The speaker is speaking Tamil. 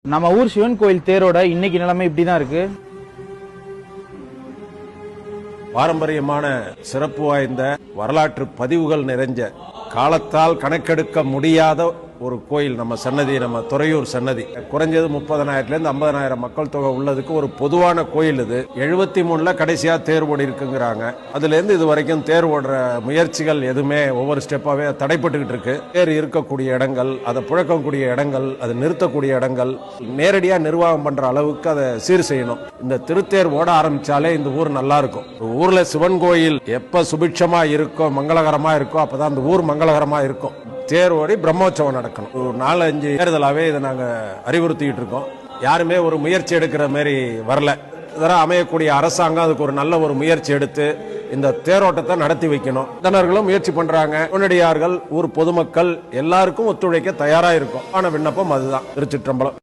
நம்ம ஊர் சிவன் கோயில் தேரோட இன்னைக்கு நிலைமை இப்படிதான் இருக்கு. பாரம்பரியமான சிறப்பு வாய்ந்த வரலாற்று பதிவுகள் நிறைஞ்ச காலத்தால் கணக்கெடுக்க முடியாத ஒரு கோயில் நம்ம சன்னதி, நம்ம துறையூர் சன்னதி. குறைஞ்சது 30,000 50,000 மக்கள் தொகை உள்ளதுக்கு ஒரு பொதுவான கோயில் இது. 73ல கடைசியா தேர் ஓடி இருக்குங்கிறாங்க. அதுல இருந்து இது வரைக்கும் தேர் ஓடுற முயற்சிகள் எதுவுமே ஒவ்வொரு ஸ்டெப்பாவே தடைப்பட்டுக்கிட்டு இருக்கு. தேர் இருக்கக்கூடிய இடங்கள், அதை புழக்கக்கூடிய இடங்கள், அதை நிறுத்தக்கூடிய இடங்கள் நேரடியா நிர்வாகம் பண்ற அளவுக்கு அதை சீர் செய்யணும். இந்த திருத்தேர் ஓட ஆரம்பிச்சாலே இந்த ஊர் நல்லா இருக்கும். ஊர்ல சிவன் கோயில் எப்ப சுபிட்சமா இருக்கோ, மங்களகரமா இருக்கோ, அப்பதான் அந்த ஊர் மங்களகரமா இருக்கும். தேர் ஓடி பிரம்மோற்சவம் நடக்கணும். ஒரு 4-5 தேர்தலாவே இதை நாங்க அறிவுறுத்திட்டு இருக்கோம். யாருமே ஒரு முயற்சி எடுக்கிற மாதிரி வரல. இதெல்லாம் அமையக்கூடிய அரசாங்கம் அதுக்கு ஒரு நல்ல ஒரு முயற்சி எடுத்து இந்த தேரோட்டத்தை நடத்தி வைக்கணும். இதனர்களும் முயற்சி பண்றாங்க. உடனடியார்கள், ஊர் பொதுமக்கள் எல்லாருக்கும் ஒத்துழைக்க தயாரா இருக்கும். ஆன விண்ணப்பம் அதுதான். திருச்சிற்றம்பலம்.